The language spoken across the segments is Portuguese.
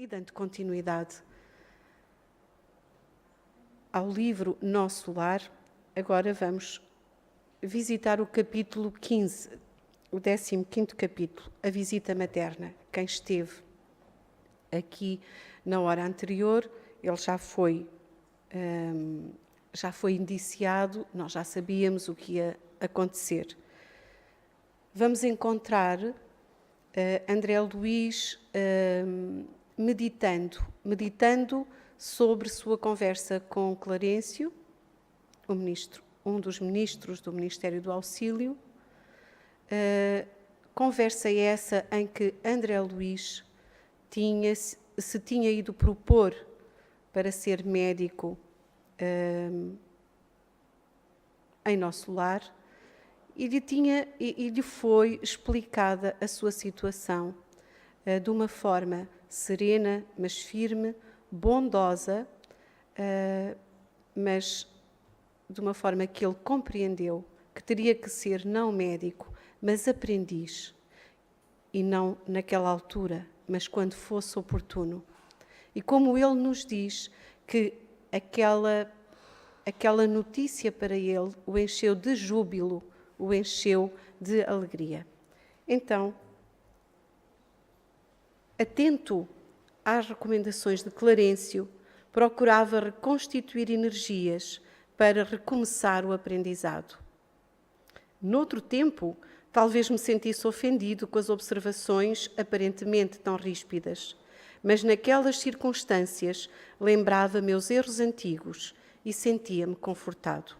E dando continuidade ao livro Nosso Lar, agora vamos visitar o capítulo 15, o 15º capítulo, a visita materna. Quem esteve aqui na hora anterior, ele já foi indiciado, nós já sabíamos o que ia acontecer. Vamos encontrar André Luís meditando sobre sua conversa com Clarencio, um dos ministros do Ministério do Auxílio. Conversa essa em que André Luís se tinha ido propor para ser médico em Nosso Lar e lhe foi explicada a sua situação de uma forma serena, mas firme, bondosa, mas de uma forma que ele compreendeu que teria que ser não médico, mas aprendiz, e não naquela altura, mas quando fosse oportuno. E como ele nos diz que aquela notícia para ele o encheu de júbilo, o encheu de alegria. Então, atento às recomendações de Clarencio, procurava reconstituir energias para recomeçar o aprendizado. Noutro tempo, talvez me sentisse ofendido com as observações aparentemente tão ríspidas, mas naquelas circunstâncias lembrava meus erros antigos e sentia-me confortado.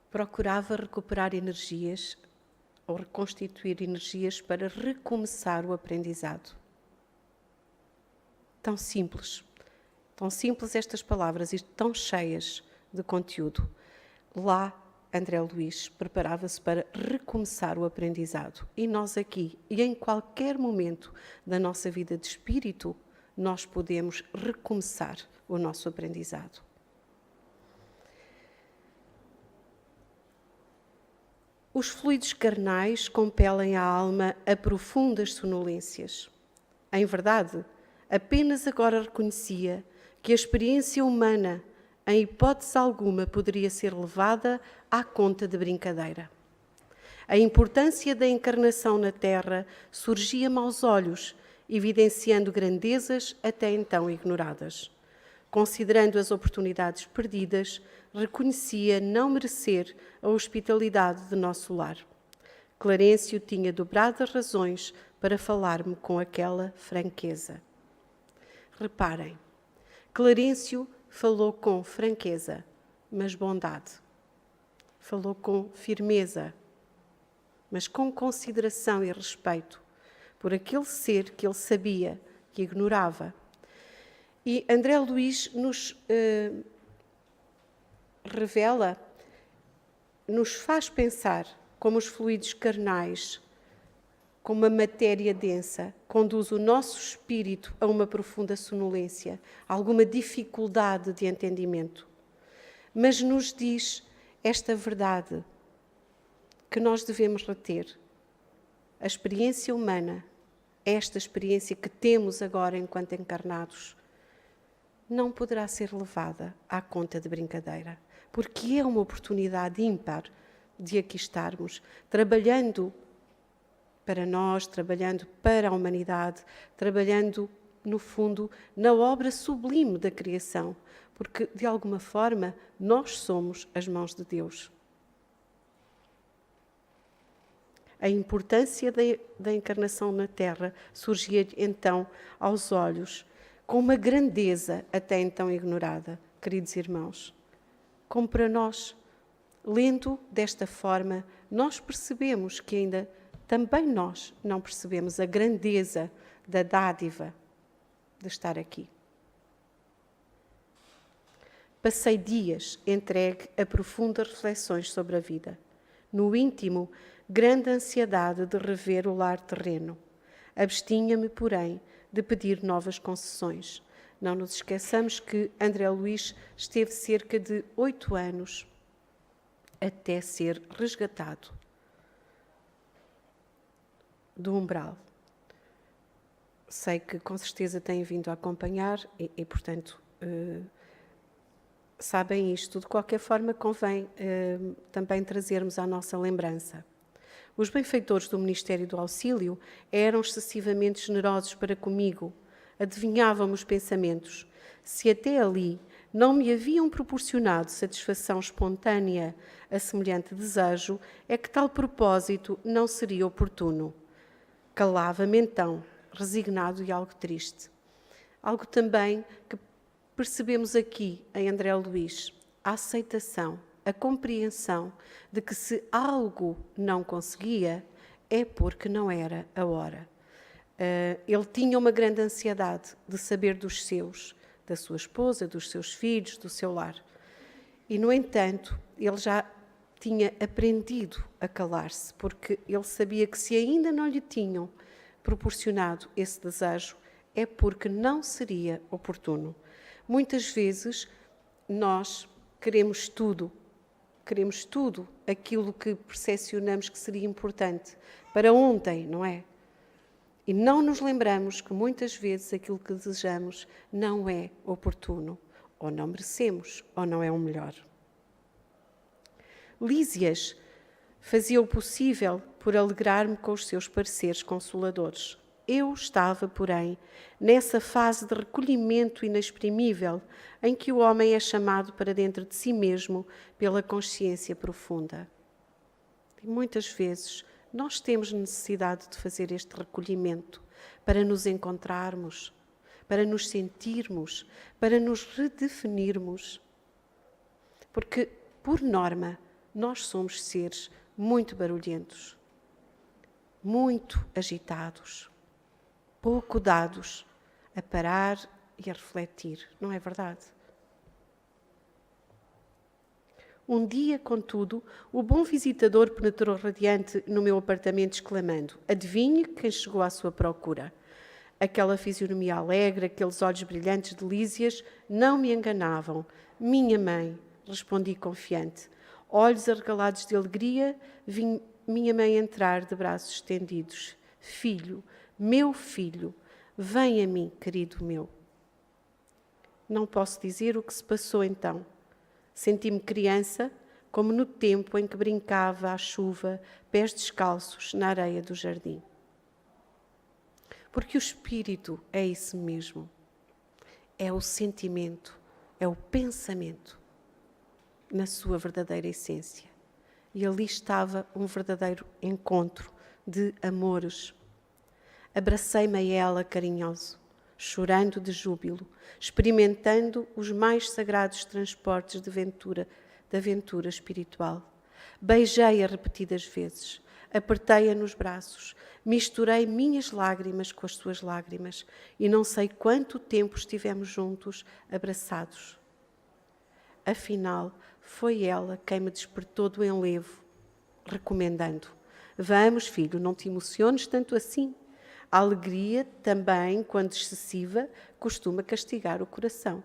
Procurava recuperar energias ou reconstituir energias para recomeçar o aprendizado. Tão simples estas palavras e tão cheias de conteúdo. Lá, André Luís preparava-se para recomeçar o aprendizado. E nós aqui, e em qualquer momento da nossa vida de espírito, nós podemos recomeçar o nosso aprendizado. Os fluidos carnais compelem a alma a profundas sonolências. Em verdade, apenas agora reconhecia que a experiência humana, em hipótese alguma, poderia ser levada à conta de brincadeira. A importância da encarnação na Terra surgia-me aos olhos, evidenciando grandezas até então ignoradas. Considerando as oportunidades perdidas, reconhecia não merecer a hospitalidade de Nosso Lar. Clarencio tinha dobradas razões para falar-me com aquela franqueza. Reparem, Clarencio falou com franqueza, mas bondade. Falou com firmeza, mas com consideração e respeito por aquele ser que ele sabia que ignorava. E André Luís nos revela, nos faz pensar como os fluidos carnais, como a matéria densa, conduz o nosso espírito a uma profunda sonolência, alguma dificuldade de entendimento. Mas nos diz esta verdade que nós devemos reter. A experiência humana, esta experiência que temos agora enquanto encarnados, não poderá ser levada à conta de brincadeira, porque é uma oportunidade ímpar de aqui estarmos, trabalhando para nós, trabalhando para a humanidade, trabalhando, no fundo, na obra sublime da criação, porque, de alguma forma, nós somos as mãos de Deus. A importância da encarnação na Terra surgia, então, aos olhos, com uma grandeza até então ignorada, queridos irmãos. Como para nós, lendo desta forma, nós percebemos que ainda também nós não percebemos a grandeza da dádiva de estar aqui. Passei dias entregue a profundas reflexões sobre a vida. No íntimo, grande ansiedade de rever o lar terreno. Abstinha-me, porém, de pedir novas concessões. Não nos esqueçamos que André Luís esteve cerca de 8 anos até ser resgatado. do umbral. Sei que com certeza têm vindo a acompanhar e portanto, sabem isto. De qualquer forma, convém também trazermos à nossa lembrança. Os benfeitores do Ministério do Auxílio eram excessivamente generosos para comigo, adivinhavam-me os pensamentos. Se até ali não me haviam proporcionado satisfação espontânea a semelhante desejo, é que tal propósito não seria oportuno. Calava-me então, resignado e algo triste. Algo também que percebemos aqui em André Luís, a aceitação, a compreensão de que se algo não conseguia, é porque não era a hora. Ele tinha uma grande ansiedade de saber dos seus, da sua esposa, dos seus filhos, do seu lar. E, no entanto, ele já tinha aprendido a calar-se, porque ele sabia que se ainda não lhe tinham proporcionado esse desejo, é porque não seria oportuno. Muitas vezes nós queremos tudo aquilo que percepcionamos que seria importante para ontem, não é? E não nos lembramos que muitas vezes aquilo que desejamos não é oportuno, ou não merecemos, ou não é o melhor. Lísias fazia o possível por alegrar-me com os seus pareceres consoladores. Eu estava, porém, nessa fase de recolhimento inexprimível em que o homem é chamado para dentro de si mesmo pela consciência profunda. E muitas vezes nós temos necessidade de fazer este recolhimento para nos encontrarmos, para nos sentirmos, para nos redefinirmos. Porque, por norma, nós somos seres muito barulhentos, muito agitados, pouco dados a parar e a refletir, não é verdade? Um dia, contudo, o bom visitador penetrou radiante no meu apartamento, exclamando: adivinhe quem chegou à sua procura. Aquela fisionomia alegre, aqueles olhos brilhantes de Lísias não me enganavam. Minha mãe, respondi confiante. Olhos arregalados de alegria, vi minha mãe entrar de braços estendidos. Filho, meu filho, vem a mim, querido meu. Não posso dizer o que se passou então. Senti-me criança, como no tempo em que brincava à chuva, pés descalços, na areia do jardim. Porque o espírito é isso mesmo. É o sentimento, é o pensamento, na sua verdadeira essência. E ali estava um verdadeiro encontro de amores. Abracei-me a ela carinhoso, chorando de júbilo, experimentando os mais sagrados transportes da aventura espiritual. Beijei-a repetidas vezes, apertei-a nos braços, misturei minhas lágrimas com as suas lágrimas e não sei quanto tempo estivemos juntos, abraçados. Afinal, foi ela quem me despertou do enlevo, recomendando: vamos, filho, não te emociones tanto assim. A alegria, também, quando excessiva, costuma castigar o coração.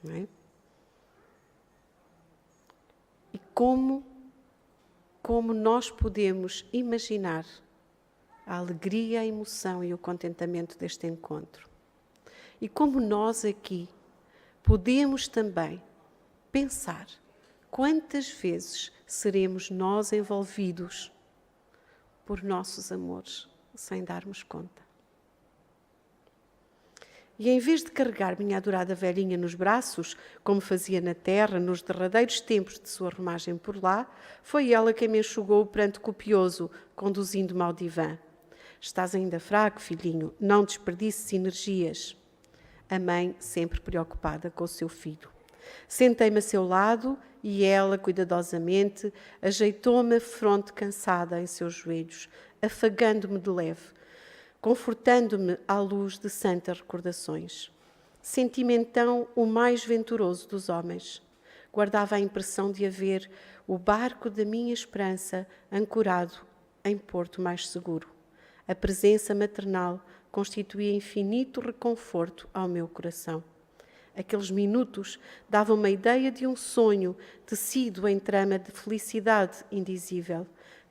Não é? E como nós podemos imaginar a alegria, a emoção e o contentamento deste encontro? E como nós aqui podemos também pensar quantas vezes seremos nós envolvidos por nossos amores, sem darmos conta. E em vez de carregar minha adorada velhinha nos braços, como fazia na terra nos derradeiros tempos de sua romagem por lá, foi ela quem me enxugou o pranto copioso, conduzindo-me ao divã. Estás ainda fraco, filhinho, não desperdices energias. A mãe sempre preocupada com o seu filho. Sentei-me a seu lado e ela, cuidadosamente, ajeitou-me a fronte cansada em seus joelhos, afagando-me de leve, confortando-me à luz de santas recordações. Senti-me então o mais venturoso dos homens. Guardava a impressão de haver o barco da minha esperança ancorado em porto mais seguro. A presença maternal constituía infinito reconforto ao meu coração. Aqueles minutos davam-me a ideia de um sonho tecido em trama de felicidade indizível,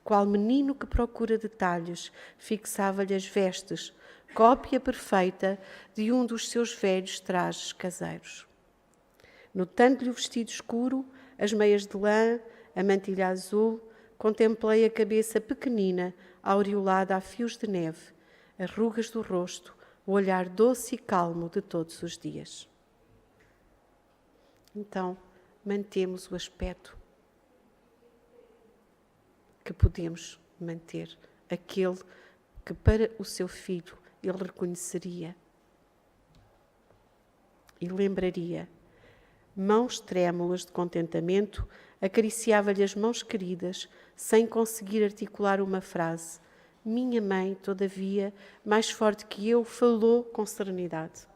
qual menino que procura detalhes, fixava-lhe as vestes, cópia perfeita de um dos seus velhos trajes caseiros. Notando-lhe o vestido escuro, as meias de lã, a mantilha azul, contemplei a cabeça pequenina, aureolada a fios de neve, as rugas do rosto, o olhar doce e calmo de todos os dias. Então, mantemos o aspecto que podemos manter, aquele que para o seu filho ele reconheceria e lembraria. Mãos trêmulas de contentamento, acariciava-lhe as mãos queridas, sem conseguir articular uma frase. Minha mãe, todavia, mais forte que eu, falou com serenidade.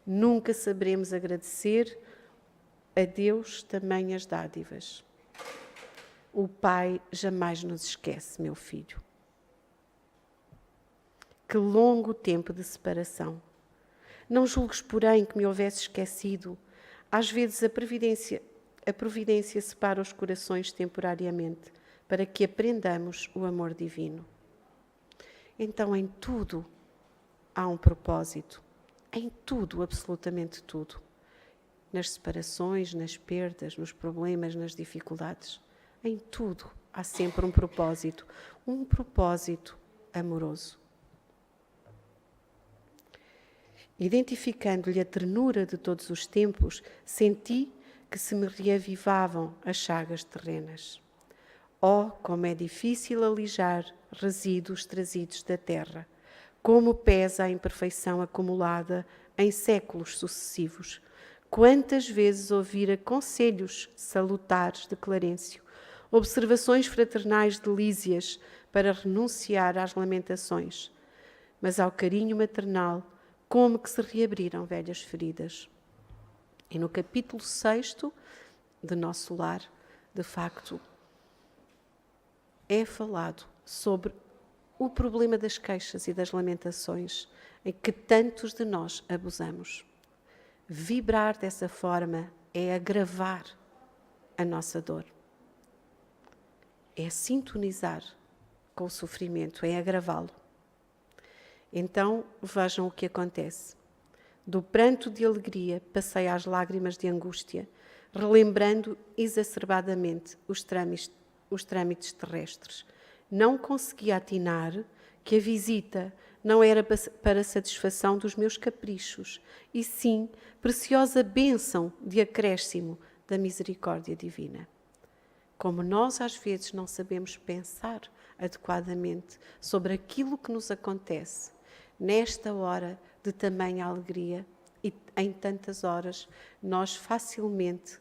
Nunca saberemos agradecer a Deus tamanhas dádivas. O Pai jamais nos esquece, meu filho. Que longo tempo de separação. Não julgues, porém, que me houvesse esquecido. Às vezes a providência separa os corações temporariamente, para que aprendamos o amor divino. Então, em tudo há um propósito. Em tudo, absolutamente tudo. Nas separações, nas perdas, nos problemas, nas dificuldades. Em tudo há sempre um propósito amoroso. Identificando-lhe a ternura de todos os tempos, senti que se me reavivavam as chagas terrenas. Oh, como é difícil alijar resíduos trazidos da terra! Como pesa a imperfeição acumulada em séculos sucessivos! Quantas vezes ouvira conselhos salutares de Clarencio, observações fraternais de Lísias para renunciar às lamentações, mas ao carinho maternal, como que se reabriram velhas feridas. E no capítulo 6 de Nosso Lar, de facto, é falado sobre o problema das queixas e das lamentações, em que tantos de nós abusamos. Vibrar dessa forma é agravar a nossa dor. É sintonizar com o sofrimento, é agravá-lo. Então, vejam o que acontece. Do pranto de alegria passei às lágrimas de angústia, relembrando exacerbadamente os trâmites terrestres. Não conseguia atinar que a visita não era para satisfação dos meus caprichos, e sim preciosa bênção de acréscimo da misericórdia divina. Como nós às vezes não sabemos pensar adequadamente sobre aquilo que nos acontece, nesta hora de tamanha alegria e em tantas horas, nós facilmente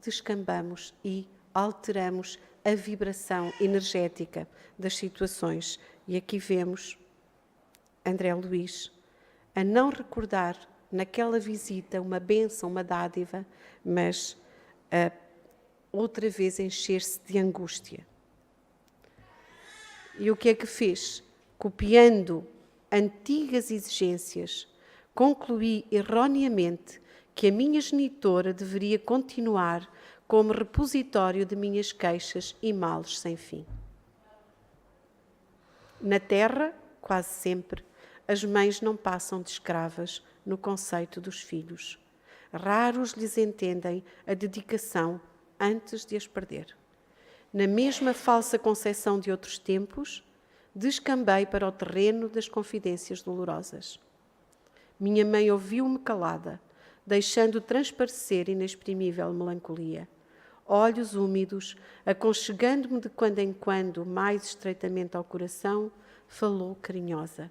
descambamos e alteramos a vibração energética das situações. E aqui vemos André Luís a não recordar naquela visita uma bênção, uma dádiva, mas a outra vez encher-se de angústia. E o que é que fez? Copiando antigas exigências, concluí erroneamente que a minha genitora deveria continuar como repositório de minhas queixas e males sem fim. Na terra, quase sempre, as mães não passam de escravas no conceito dos filhos. Raros lhes entendem a dedicação antes de as perder. Na mesma falsa concepção de outros tempos, descambei para o terreno das confidências dolorosas. Minha mãe ouviu-me calada, deixando transparecer inexprimível melancolia. Olhos úmidos, aconchegando-me de quando em quando mais estreitamente ao coração, falou carinhosa.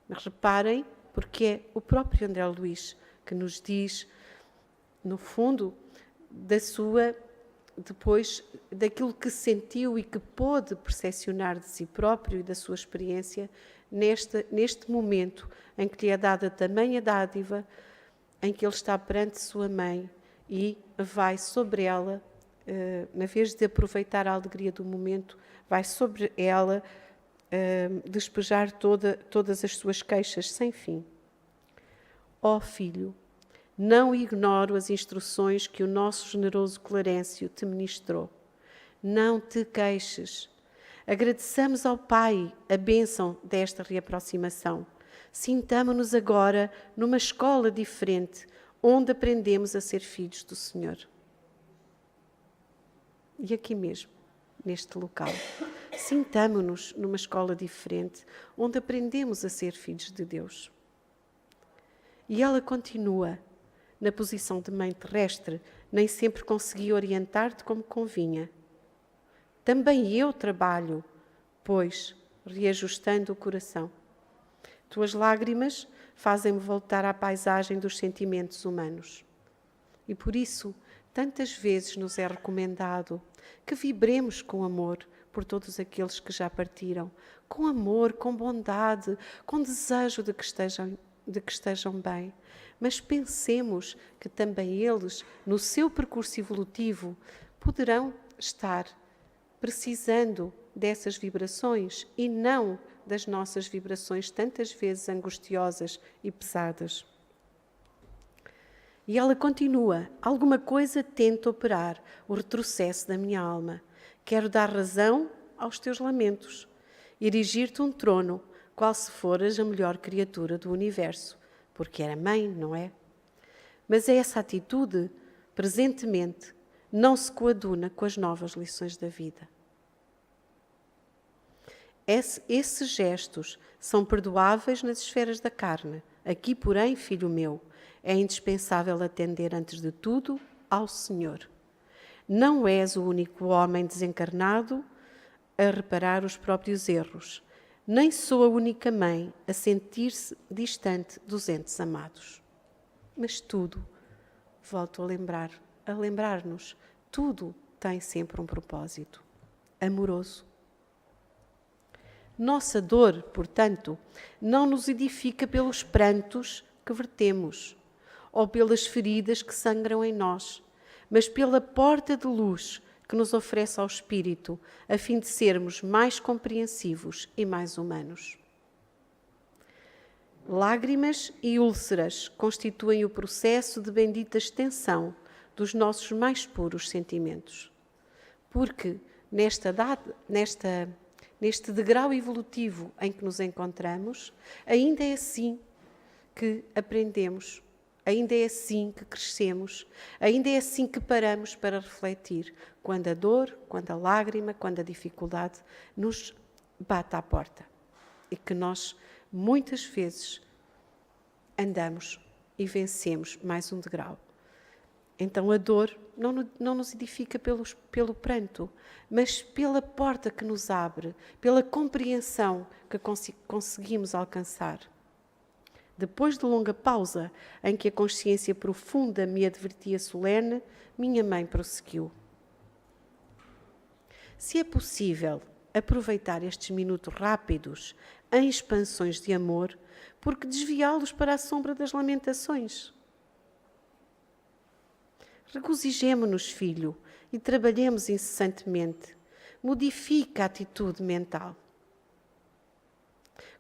Mas reparem, porque é o próprio André Luís que nos diz, no fundo, depois daquilo que sentiu e que pôde percepcionar de si próprio e da sua experiência neste momento em que lhe é dada tamanha dádiva, em que ele está perante sua mãe e vai sobre ela, na vez de aproveitar a alegria do momento, vai sobre ela despejar todas as suas queixas sem fim. Ó filho, não ignoro as instruções que o nosso generoso Clarencio te ministrou. Não te queixes. Agradeçamos ao Pai a bênção desta reaproximação. Sintamo-nos agora numa escola diferente, onde aprendemos a ser filhos do Senhor. E aqui mesmo, neste local, sintamo-nos numa escola diferente, onde aprendemos a ser filhos de Deus. E ela continua, na posição de mãe terrestre, nem sempre consegui orientar-te como convinha. Também eu trabalho, pois, reajustando o coração. Tuas lágrimas fazem-me voltar à paisagem dos sentimentos humanos. E por isso, tantas vezes nos é recomendado que vibremos com amor por todos aqueles que já partiram, com amor, com bondade, com desejo de que estejam bem. Mas pensemos que também eles, no seu percurso evolutivo, poderão estar precisando dessas vibrações e não das nossas vibrações tantas vezes angustiosas e pesadas. E ela continua: alguma coisa tenta operar o retrocesso da minha alma. Quero dar razão aos teus lamentos, erigir-te um trono, qual se foras a melhor criatura do universo, porque era mãe, não é? Mas essa atitude, presentemente, não se coaduna com as novas lições da vida. Esses gestos são perdoáveis nas esferas da carne. Aqui, porém, filho meu, é indispensável atender antes de tudo ao Senhor. Não és o único homem desencarnado a reparar os próprios erros, nem sou a única mãe a sentir-se distante dos entes amados. Mas tudo, volto a lembrar-nos, tudo tem sempre um propósito amoroso. Nossa dor, portanto, não nos edifica pelos prantos que vertemos ou pelas feridas que sangram em nós, mas pela porta de luz que nos oferece ao Espírito, a fim de sermos mais compreensivos e mais humanos. Lágrimas e úlceras constituem o processo de bendita extensão dos nossos mais puros sentimentos. Porque neste degrau evolutivo em que nos encontramos, ainda é assim que aprendemos, ainda é assim que crescemos, ainda é assim que paramos para refletir, quando a dor, quando a lágrima, quando a dificuldade nos bate à porta. E que nós, muitas vezes, andamos e vencemos mais um degrau. Então a dor não nos edifica pelo pranto, mas pela porta que nos abre, pela compreensão que conseguimos alcançar. Depois de longa pausa, em que a consciência profunda me advertia solene, minha mãe prosseguiu. Se é possível aproveitar estes minutos rápidos em expansões de amor, por que desviá-los para a sombra das lamentações? Regozijemo-nos, filho, e trabalhemos incessantemente. Modifica a atitude mental.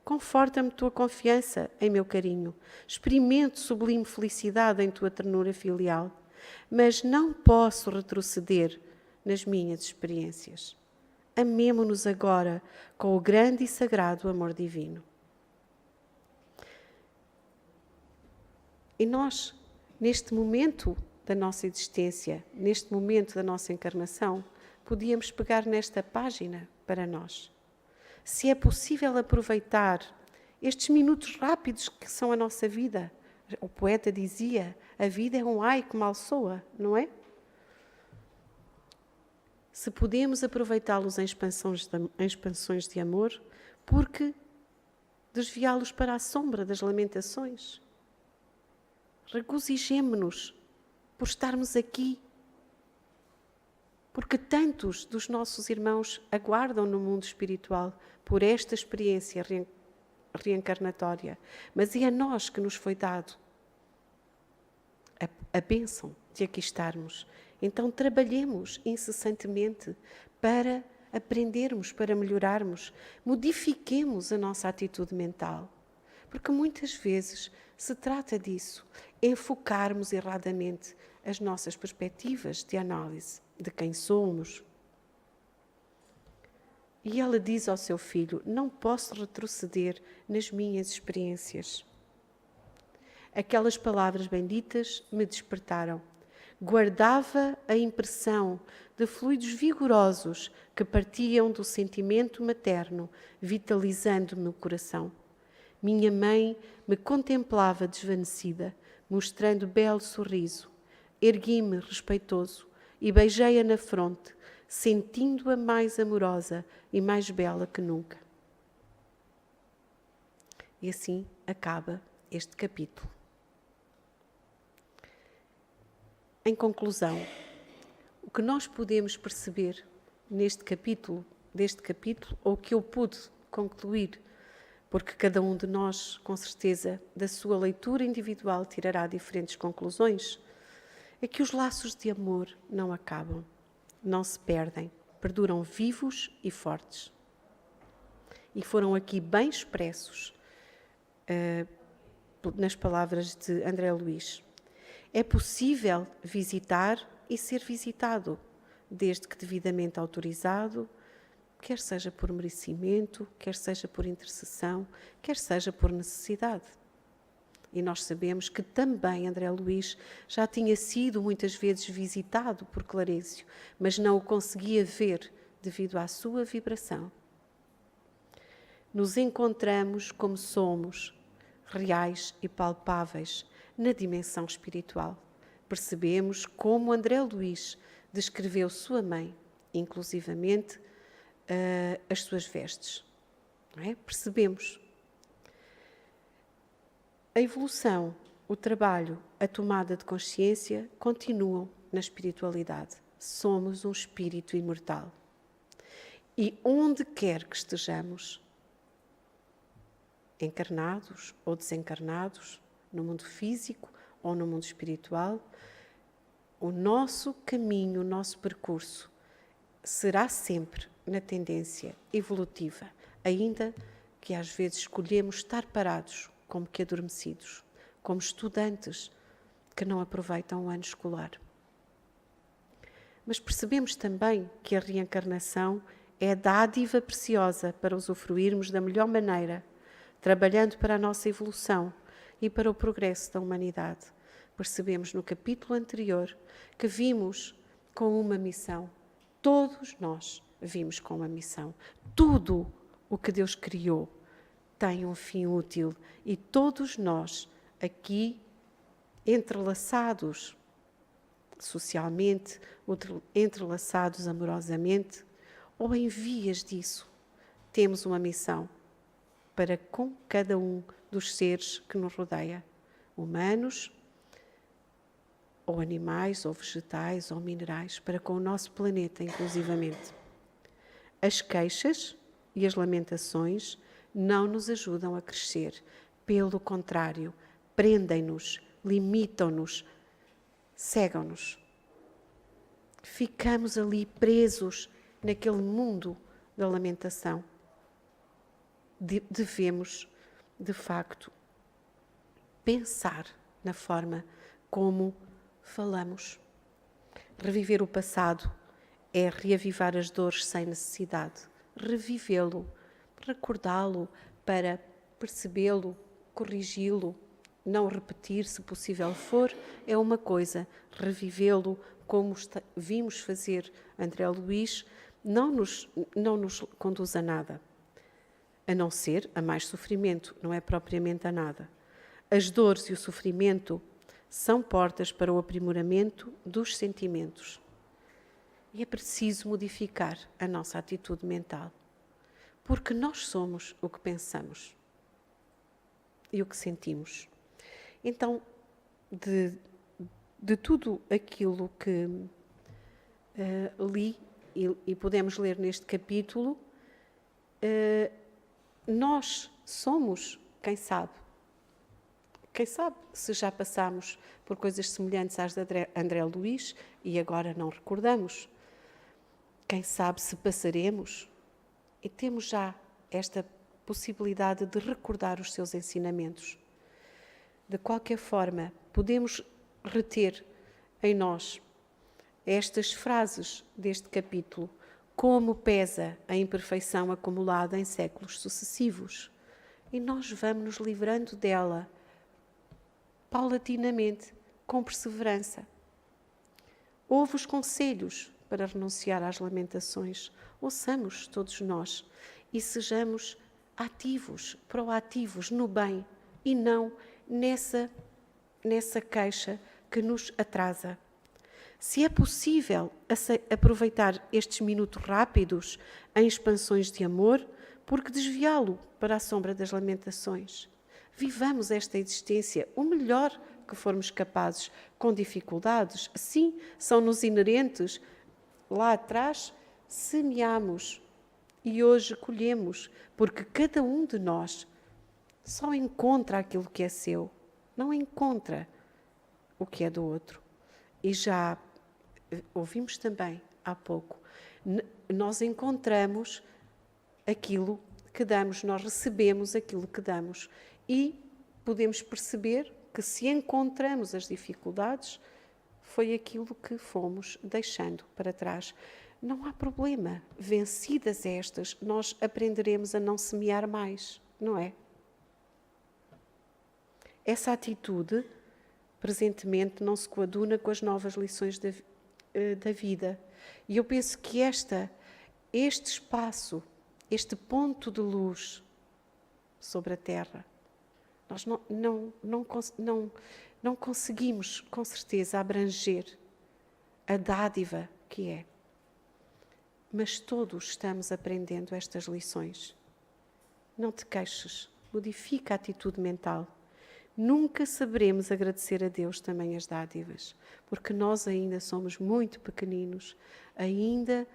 Conforta-me tua confiança em meu carinho. Experimento sublime felicidade em tua ternura filial, mas não posso retroceder nas minhas experiências. Amemo-nos agora com o grande e sagrado amor divino. E nós, neste momento da nossa existência, neste momento da nossa encarnação, podíamos pegar nesta página para nós. Se é possível aproveitar estes minutos rápidos que são a nossa vida. O poeta dizia, a vida é um ai que mal soa, não é? Se podemos aproveitá-los em expansões de amor, porque desviá-los para a sombra das lamentações? Regozijemo-nos por estarmos aqui, porque tantos dos nossos irmãos aguardam no mundo espiritual por esta experiência reencarnatória, mas é a nós que nos foi dado a bênção de aqui estarmos. Então trabalhemos incessantemente para aprendermos, para melhorarmos, modifiquemos a nossa atitude mental, porque muitas vezes se trata disso, enfocarmos erradamente as nossas perspectivas de análise de quem somos. E ela diz ao seu filho: não posso retroceder nas minhas experiências. Aquelas palavras benditas me despertaram. Guardava a impressão de fluidos vigorosos que partiam do sentimento materno, vitalizando-me o coração. Minha mãe me contemplava desvanecida, mostrando belo sorriso. Ergui-me respeitoso e beijei-a na fronte, sentindo-a mais amorosa e mais bela que nunca. E assim acaba este capítulo. Em conclusão, o que nós podemos perceber deste capítulo, ou o que eu pude concluir, porque cada um de nós, com certeza, da sua leitura individual tirará diferentes conclusões, é que os laços de amor não acabam, não se perdem, perduram vivos e fortes. E foram aqui bem expressos nas palavras de André Luiz. É possível visitar e ser visitado, desde que devidamente autorizado, quer seja por merecimento, quer seja por intercessão, quer seja por necessidade. E nós sabemos que também André Luiz já tinha sido muitas vezes visitado por Clarício, mas não o conseguia ver devido à sua vibração. Nos encontramos como somos, reais e palpáveis, na dimensão espiritual. Percebemos como André Luiz descreveu sua mãe, inclusivamente as suas vestes. Não é? Percebemos. A evolução, o trabalho, a tomada de consciência continuam na espiritualidade. Somos um espírito imortal. E onde quer que estejamos, encarnados ou desencarnados, no mundo físico ou no mundo espiritual, o nosso caminho, o nosso percurso será sempre na tendência evolutiva, ainda que às vezes escolhemos estar parados, como que adormecidos, como estudantes que não aproveitam o ano escolar. Mas percebemos também que a reencarnação é dádiva preciosa para usufruirmos da melhor maneira, trabalhando para a nossa evolução e para o progresso da humanidade. Percebemos no capítulo anterior que vimos com uma missão. Todos nós vimos com uma missão. Tudo o que Deus criou tem um fim útil e todos nós aqui entrelaçados socialmente, entrelaçados amorosamente ou em vias disso, temos uma missão para com cada um dos seres que nos rodeia, humanos, ou animais, ou vegetais, ou minerais, para com o nosso planeta, inclusivamente. As queixas e as lamentações não nos ajudam a crescer. Pelo contrário, prendem-nos, limitam-nos, cegam-nos. Ficamos ali presos naquele mundo da lamentação. Devemos, de facto, pensar na forma como falamos. Reviver o passado é reavivar as dores sem necessidade. Revivê-lo, recordá-lo para percebê-lo, corrigi-lo, não repetir, se possível for, é uma coisa. Revivê-lo, como vimos fazer André Luiz, não nos conduz a nada. A não ser a mais sofrimento, não é propriamente a nada. As dores e o sofrimento são portas para o aprimoramento dos sentimentos. E é preciso modificar a nossa atitude mental, porque nós somos o que pensamos e o que sentimos. Então, de tudo aquilo que li e podemos ler neste capítulo, nós somos, quem sabe se já passámos por coisas semelhantes às de André Luiz e agora não recordamos. Quem sabe se passaremos e temos já esta possibilidade de recordar os seus ensinamentos. De qualquer forma, podemos reter em nós estas frases deste capítulo Como pesa a imperfeição acumulada em séculos sucessivos. E nós vamos nos livrando dela, paulatinamente, com perseverança. Ouve os conselhos para renunciar às lamentações. Ouçamos todos nós e sejamos ativos, proativos no bem e não nessa queixa que nos atrasa. Se é possível aproveitar estes minutos rápidos em expansões de amor, por que desviá-lo para a sombra das lamentações? Vivamos esta existência o melhor que formos capazes, com dificuldades, sim, são-nos inerentes. Lá atrás semeamos e hoje colhemos, porque cada um de nós só encontra aquilo que é seu, não encontra o que é do outro. E já ouvimos também há pouco, nós encontramos aquilo que damos, nós recebemos aquilo que damos e podemos perceber que se encontramos as dificuldades, foi aquilo que fomos deixando para trás. Não há problema, vencidas estas, nós aprenderemos a não semear mais, não é? Essa atitude, presentemente, não se coaduna com as novas lições da vida. E eu penso que este espaço, este ponto de luz sobre a Terra, nós não conseguimos, com certeza, abranger a dádiva que é. Mas todos estamos aprendendo estas lições. Não te queixes, modifica a atitude mental. Nunca saberemos agradecer a Deus também as dádivas, porque nós ainda somos muito pequeninos, ainda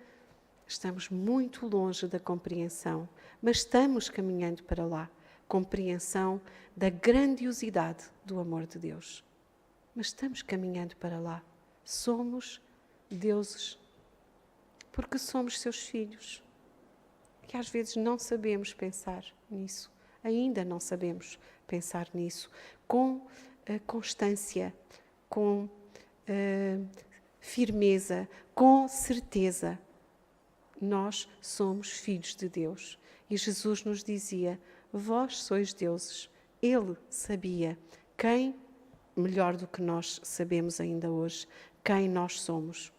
estamos muito longe da compreensão, mas estamos caminhando para lá. Compreensão da grandiosidade do amor de Deus. Mas estamos caminhando para lá. Somos deuses, porque somos seus filhos. Que às vezes não sabemos pensar nisso. Ainda não sabemos pensar nisso com constância, com firmeza, com certeza. Nós somos filhos de Deus. E Jesus nos dizia, vós sois deuses. Ele sabia quem, melhor do que nós sabemos ainda hoje, quem nós somos.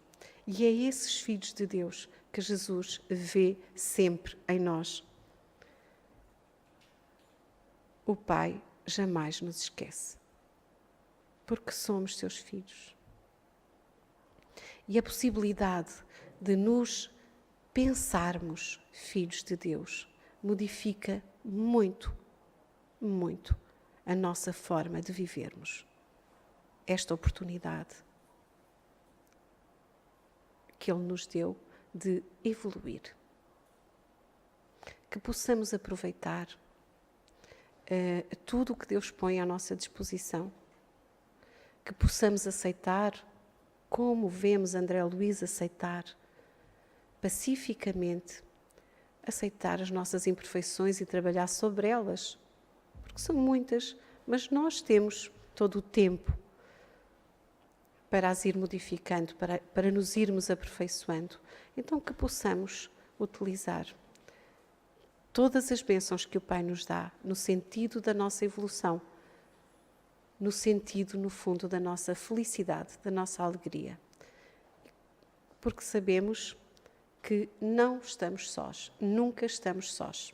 E é esses filhos de Deus que Jesus vê sempre em nós. O Pai jamais nos esquece, porque somos seus filhos. E a possibilidade de nos pensarmos filhos de Deus modifica muito, muito a nossa forma de vivermos esta oportunidade que Ele nos deu de evoluir. Que possamos aproveitar tudo o que Deus põe à nossa disposição. Que possamos aceitar, como vemos André Luiz aceitar, pacificamente, aceitar as nossas imperfeições e trabalhar sobre elas, porque são muitas, mas nós temos todo o tempo para as ir modificando, para nos irmos aperfeiçoando. Então que possamos utilizar todas as bênçãos que o Pai nos dá, no sentido da nossa evolução, no sentido, no fundo, da nossa felicidade, da nossa alegria. Porque sabemos que não estamos sós, nunca estamos sós.